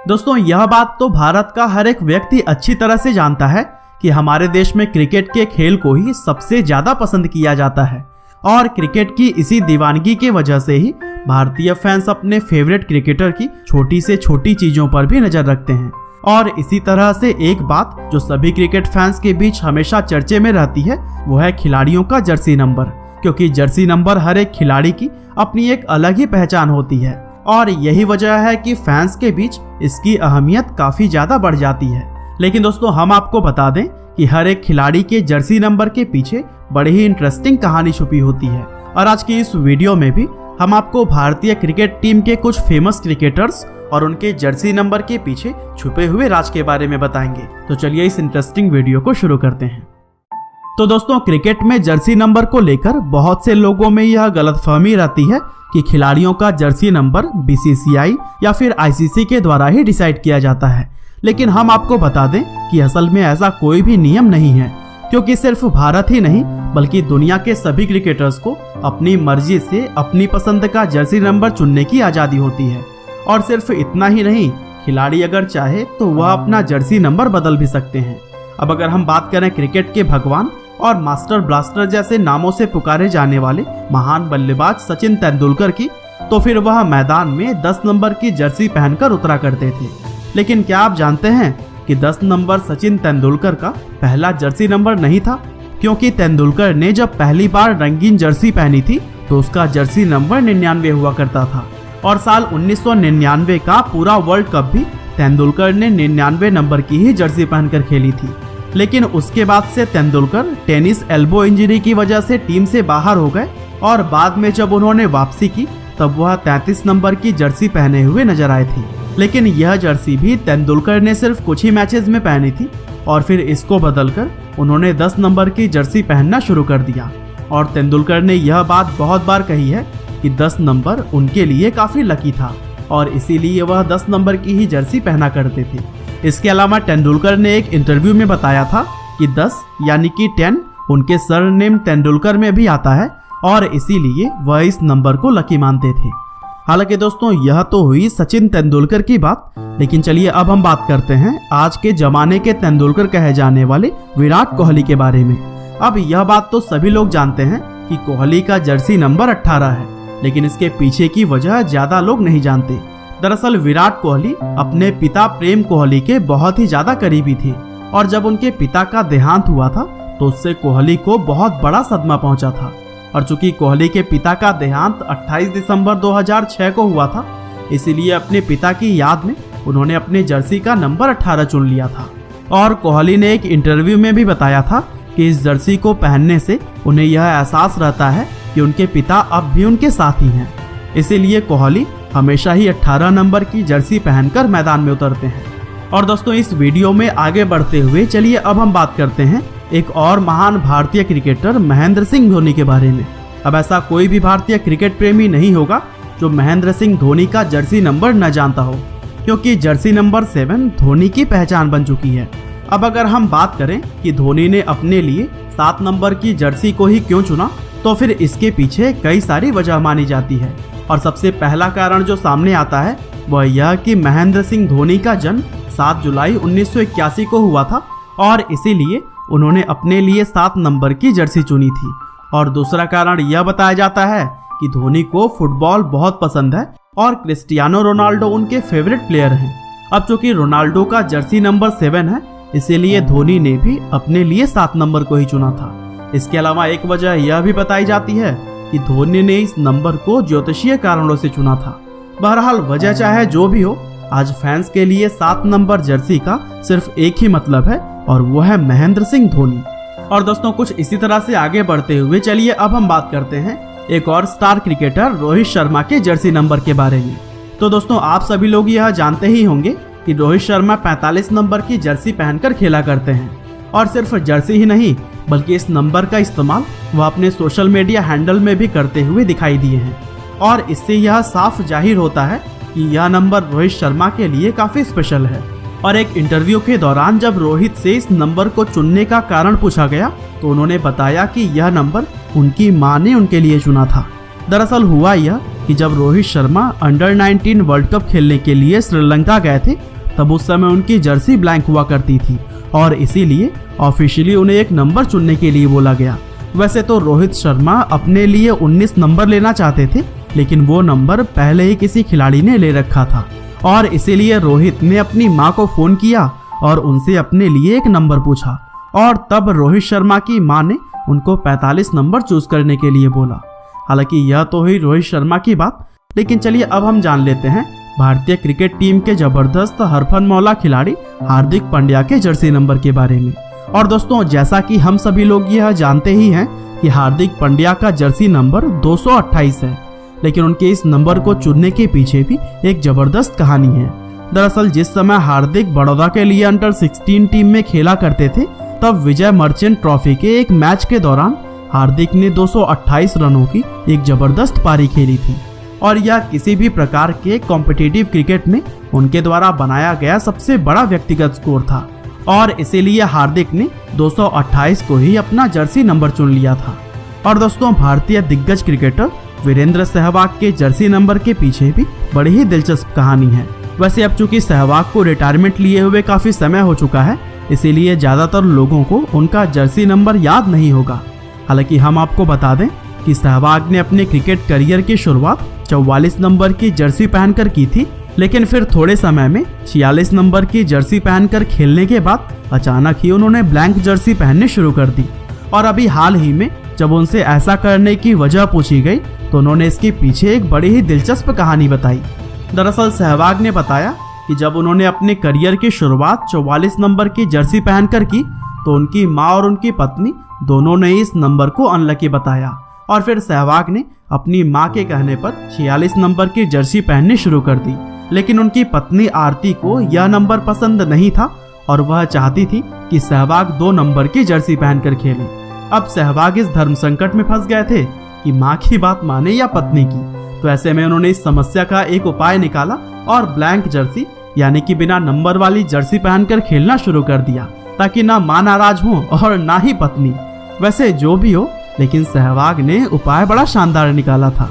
दोस्तों यह बात तो भारत का हर एक व्यक्ति अच्छी तरह से जानता है कि हमारे देश में क्रिकेट के खेल को ही सबसे ज्यादा पसंद किया जाता है और क्रिकेट की इसी दीवानगी की वजह से ही भारतीय फैंस अपने फेवरेट क्रिकेटर की छोटी से छोटी चीजों पर भी नजर रखते हैं। और इसी तरह से एक बात जो सभी क्रिकेट फैंस के बीच हमेशा चर्चे में रहती है वो है खिलाड़ियों का जर्सी नंबर, क्योंकि जर्सी नंबर हर एक खिलाड़ी की अपनी एक अलग ही पहचान होती है और यही वजह है कि फैंस के बीच इसकी अहमियत काफी ज्यादा बढ़ जाती है। लेकिन दोस्तों हम आपको बता दें कि हर एक खिलाड़ी के जर्सी नंबर के पीछे बड़ी ही इंटरेस्टिंग कहानी छुपी होती है और आज की इस वीडियो में भी हम आपको भारतीय क्रिकेट टीम के कुछ फेमस क्रिकेटर्स और उनके जर्सी नंबर के पीछे छुपे हुए राज के बारे में बताएंगे। तो चलिए इस इंटरेस्टिंग वीडियो को शुरू करते हैं। तो दोस्तों क्रिकेट में जर्सी नंबर को लेकर बहुत से लोगों में यह गलतफहमी रहती है कि खिलाड़ियों का जर्सी नंबर बीसीसीआई या फिर आईसीसी के द्वारा ही डिसाइड किया जाता है। लेकिन हम आपको बता दें कि असल में ऐसा कोई भी नियम नहीं है, क्योंकि सिर्फ भारत ही नहीं बल्कि दुनिया के सभी क्रिकेटर्स को अपनी मर्जी से अपनी पसंद का जर्सी नंबर चुनने की आज़ादी होती है। और सिर्फ इतना ही नहीं, खिलाड़ी अगर चाहे तो वह अपना जर्सी नंबर बदल भी सकते हैं। अब अगर हम बात करें क्रिकेट के भगवान और मास्टर ब्लास्टर जैसे नामों से पुकारे जाने वाले महान बल्लेबाज सचिन तेंदुलकर की, तो फिर वह मैदान में 10 नंबर की जर्सी पहनकर उतरा करते थे। लेकिन क्या आप जानते हैं कि 10 नंबर सचिन तेंदुलकर का पहला जर्सी नंबर नहीं था, क्योंकि तेंदुलकर ने जब पहली बार रंगीन जर्सी पहनी थी तो उसका जर्सी नंबर 99 हुआ करता था और साल 1999 का पूरा वर्ल्ड कप भी तेंदुलकर ने 99 नंबर की ही जर्सी पहनकर खेली थी। लेकिन उसके बाद से तेंदुलकर टेनिस एल्बो इंजरी की वजह से टीम से बाहर हो गए और बाद में जब उन्होंने वापसी की तब वह 33 नंबर की जर्सी पहने हुए नजर आए थे। लेकिन यह जर्सी भी तेंदुलकर ने सिर्फ कुछ ही मैचेस में पहनी थी और फिर इसको बदलकर उन्होंने 10 नंबर की जर्सी पहनना शुरू कर दिया। और तेंदुलकर ने यह बात बहुत बार कही है कि 10 नंबर उनके लिए काफी लकी था और इसीलिए वह 10 नंबर की ही जर्सी पहना करते थे। इसके अलावा तेंदुलकर ने एक इंटरव्यू में बताया था कि 10 यानी कि 10 उनके सरनेम तेंदुलकर में भी आता है और इसीलिए वह इस नंबर को लकी मानते थे। हालांकि दोस्तों यह तो हुई सचिन तेंदुलकर की बात, लेकिन चलिए अब हम बात करते हैं आज के जमाने के तेंदुलकर कहे जाने वाले विराट कोहली के बारे में। अब यह बात तो सभी लोग जानते हैं कि कोहली का जर्सी नंबर 18 है, लेकिन इसके पीछे की वजह ज्यादा लोग नहीं जानते। दरअसल विराट कोहली अपने पिता प्रेम कोहली के बहुत ही ज्यादा करीबी थे और जब उनके पिता का देहांत हुआ था तो उससे कोहली को बहुत बड़ा सदमा पहुंचा था। और चूंकि कोहली के पिता का देहांत 28 दिसंबर 2006 को हुआ था, इसीलिए अपने पिता की याद में उन्होंने अपने जर्सी का नंबर 18 चुन लिया था। और कोहली ने एक इंटरव्यू में भी बताया था कि इस जर्सी को पहनने से उन्हें यह एहसास रहता है कि उनके पिता अब भी उनके साथ ही हैं। इसीलिए कोहली हमेशा ही 18 नंबर की जर्सी पहनकर मैदान में उतरते हैं। और दोस्तों इस वीडियो में आगे बढ़ते हुए चलिए अब हम बात करते हैं एक और महान भारतीय क्रिकेटर महेंद्र सिंह धोनी के बारे में। अब ऐसा कोई भी भारतीय क्रिकेट प्रेमी नहीं होगा जो महेंद्र सिंह धोनी का जर्सी नंबर न जानता हो, क्योंकि जर्सी नंबर 7 धोनी की पहचान बन चुकी है। अब अगर हम बात करें कि धोनी ने अपने लिए 7 नंबर की जर्सी को ही क्यों चुना, तो फिर इसके पीछे कई सारी वजह मानी जाती है। और सबसे पहला कारण जो सामने आता है वह यह कि महेंद्र सिंह धोनी का जन्म 7 जुलाई 1981 को हुआ था और इसीलिए उन्होंने अपने लिए 7 नंबर की जर्सी चुनी थी। और दूसरा कारण यह बताया जाता है कि धोनी को फुटबॉल बहुत पसंद है और क्रिस्टियानो रोनाल्डो उनके फेवरेट प्लेयर हैं। अब चूंकि रोनाल्डो का जर्सी नंबर 7 है, इसीलिए धोनी ने भी अपने लिए 7 नंबर को ही चुना था। इसके अलावा एक वजह यह भी बताई जाती है कि धोनी ने इस नंबर को ज्योतिषीय कारणों से चुना था। बहरहाल वजह चाहे जो भी हो, आज फैंस के लिए 7 नंबर जर्सी का सिर्फ एक ही मतलब है और वो है महेंद्र सिंह धोनी। और दोस्तों कुछ इसी तरह से आगे बढ़ते हुए चलिए अब हम बात करते हैं एक और स्टार क्रिकेटर रोहित शर्मा के जर्सी नंबर के बारे में। तो दोस्तों आप सभी लोग यह जानते ही होंगे कि रोहित शर्मा 45 नंबर की जर्सी पहनकर खेला करते हैं और सिर्फ जर्सी ही नहीं बल्कि इस नंबर का इस्तेमाल वह अपने सोशल मीडिया हैंडल में भी करते हुए दिखाई दिए हैं। और इससे यह साफ जाहिर होता है कि यह नंबर रोहित शर्मा के लिए काफी स्पेशल है। और एक इंटरव्यू के दौरान जब रोहित से इस नंबर को चुनने का कारण पूछा गया तो उन्होंने बताया कि यह नंबर उनकी मां ने उनके लिए चुना था। दरअसल हुआ यह कि जब Rohit Sharma under 19 world cup खेलने के लिए श्रीलंका गए थे तब उस समय उनकी जर्सी ब्लैंक हुआ करती थी और इसीलिए ऑफिशियली उन्हें एक नंबर चुनने के लिए बोला गया। वैसे तो रोहित शर्मा अपने लिए 19 नंबर लेना चाहते थे, लेकिन वो नंबर पहले ही किसी खिलाड़ी ने ले रखा था और इसीलिए रोहित ने अपनी माँ को फोन किया और उनसे अपने लिए एक नंबर पूछा और तब रोहित शर्मा की माँ ने उनको 45 नंबर चूज करने के लिए बोला। हालांकि यह तो हुई रोहित शर्मा की बात, लेकिन चलिए अब हम जान लेते हैं भारतीय क्रिकेट टीम के जबरदस्त हरफनमौला खिलाड़ी हार्दिक पांड्या के जर्सी नंबर के बारे में। और दोस्तों, जैसा कि हम सभी लोग यह जानते ही हैं कि हार्दिक पांड्या का जर्सी नंबर 228 है, लेकिन उनके इस नंबर को चुनने के पीछे भी एक जबरदस्त कहानी है। दरअसल जिस समय हार्दिक बड़ौदा के लिए अंडर 16 टीम में खेला करते थे, तब विजय मर्चेंट ट्रॉफी के एक मैच के दौरान हार्दिक ने 228 रनों की एक जबरदस्त पारी खेली थी और यह किसी भी प्रकार के कॉम्पिटिटिव क्रिकेट में उनके द्वारा बनाया गया सबसे बड़ा व्यक्तिगत स्कोर था और इसीलिए हार्दिक ने 228 को ही अपना जर्सी नंबर चुन लिया था। और दोस्तों, भारतीय दिग्गज क्रिकेटर वीरेंद्र सहवाग के जर्सी नंबर के पीछे भी बड़ी ही दिलचस्प कहानी है। वैसे अब चूंकि सहवाग को रिटायरमेंट लिए हुए काफी समय हो चुका है, इसीलिए ज्यादातर लोगों को उनका जर्सी नंबर याद नहीं होगा। हालांकि हम आपको बता दें कि सहवाग ने अपने क्रिकेट करियर की शुरुआत 44 नंबर की जर्सी पहनकर की थी, लेकिन फिर थोड़े समय में 46 नंबर की जर्सी पहनकर खेलने के बाद अचानक ही उन्होंने ब्लैंक जर्सी पहननी शुरू कर दी। और अभी हाल ही में जब उनसे ऐसा करने की वजह पूछी गई तो उन्होंने इसके पीछे एक बड़ी ही दिलचस्प कहानी बताई। दरअसल सहवाग ने बताया कि जब उन्होंने अपने करियर की शुरुआत 44 नंबर की जर्सी पहनकर की तो उनकी माँ और उनकी पत्नी दोनों ने इस नंबर को अनलकी बताया और फिर सहवाग ने अपनी माँ के कहने पर 46 नंबर की जर्सी पहननी शुरू कर दी। लेकिन उनकी पत्नी आरती को यह नंबर पसंद नहीं था और वह चाहती थी कि सहवाग 2 नंबर की जर्सी पहनकर खेले। अब सहवाग इस धर्म संकट में फंस गए थे कि माँ की बात माने या पत्नी की। तो ऐसे में उन्होंने इस समस्या का एक उपाय निकाला और ब्लैंक जर्सी यानी कि बिना नंबर वाली जर्सी पहनकर खेलना शुरू कर दिया, ताकि ना माँ नाराज हो और ना ही पत्नी। वैसे जो भी हो, लेकिन सहवाग ने उपाय बड़ा शानदार निकाला था।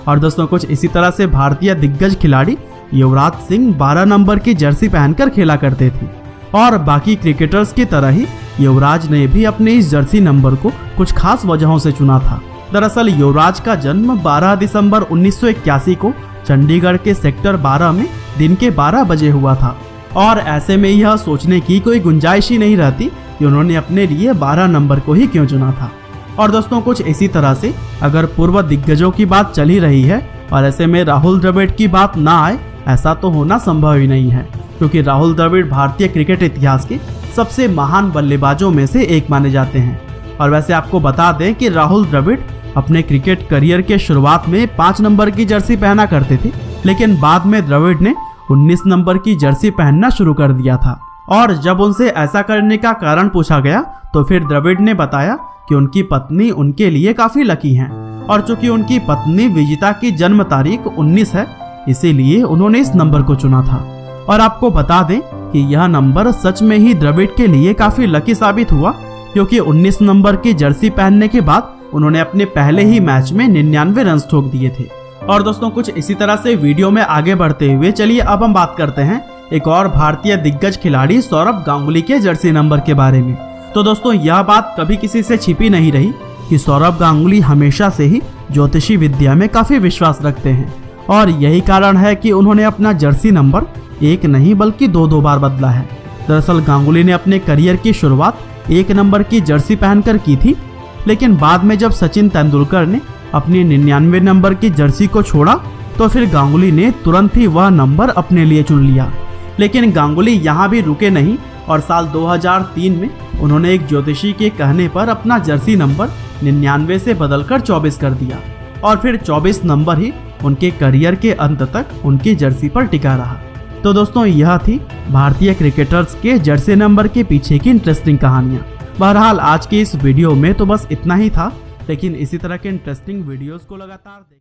और दोस्तों, कुछ इसी तरह से भारतीय दिग्गज खिलाड़ी युवराज सिंह 12 नंबर की जर्सी पहनकर खेला करते थे और बाकी क्रिकेटर्स की तरह ही युवराज ने भी अपने इस जर्सी नंबर को कुछ खास वजहों से चुना था। दरअसल युवराज का जन्म 12 दिसंबर 1981 को चंडीगढ़ के सेक्टर 12 में दिन के 12 बजे हुआ था और ऐसे में यह सोचने की कोई गुंजाइश ही नहीं रहती कि उन्होंने अपने लिए 12 नंबर को ही क्यों चुना था। और दोस्तों, कुछ इसी तरह से अगर पूर्व दिग्गजों की बात चल ही रही है और ऐसे में राहुल द्रविड़ की बात ना आए, ऐसा तो होना संभव ही नहीं है, क्योंकि राहुल द्रविड़ भारतीय क्रिकेट इतिहास के सबसे महान बल्लेबाजों में से एक माने जाते हैं। और वैसे आपको बता दें कि राहुल द्रविड़ अपने क्रिकेट करियर के शुरुआत में 5 नंबर की जर्सी पहना करते थे, लेकिन बाद में द्रविड़ ने 19 नंबर की जर्सी पहनना शुरू कर दिया था। और जब उनसे ऐसा करने का कारण पूछा गया तो फिर द्रविड़ ने बताया कि उनकी पत्नी उनके लिए काफी लकी हैं और चूंकि उनकी पत्नी विजिता की जन्म तारीख 19 है, इसीलिए उन्होंने इस नंबर को चुना था। और आपको बता दें कि यह नंबर सच में ही द्रविड़ के लिए काफी लकी साबित हुआ, क्योंकि 19 नंबर की जर्सी पहनने के बाद उन्होंने अपने पहले ही मैच में 99 रन ठोक दिए थे। और दोस्तों, कुछ इसी तरह से वीडियो में आगे बढ़ते हुए चलिए अब हम बात करते हैं एक और भारतीय दिग्गज खिलाड़ी सौरभ गांगुली के जर्सी नंबर के बारे में। तो दोस्तों, यह बात कभी किसी से छिपी नहीं रही कि सौरभ गांगुली हमेशा से ही ज्योतिषी विद्या में काफी विश्वास रखते हैं और यही कारण है कि उन्होंने अपना जर्सी नंबर एक नहीं बल्कि 2 बार बदला है। दरअसल गांगुली ने अपने करियर की शुरुआत 1 नंबर की जर्सी पहनकर की थी, लेकिन बाद में जब सचिन तेंदुलकर ने अपनी 99 नंबर की जर्सी को छोड़ा तो फिर गांगुली ने तुरंत ही वह नंबर अपने लिए चुन लिया। लेकिन गांगुली यहाँ भी रुके नहीं और साल 2003 में उन्होंने एक ज्योतिषी के कहने पर अपना जर्सी नंबर 99 से बदलकर 24 कर दिया और फिर 24 नंबर ही उनके करियर के अंत तक उनकी जर्सी पर टिका रहा। तो दोस्तों, यह थी भारतीय क्रिकेटर्स के जर्सी नंबर के पीछे की इंटरेस्टिंग कहानियाँ। बहरहाल आज के इस वीडियो में तो बस इतना ही था, लेकिन इसी तरह के इंटरेस्टिंग वीडियोस को लगातार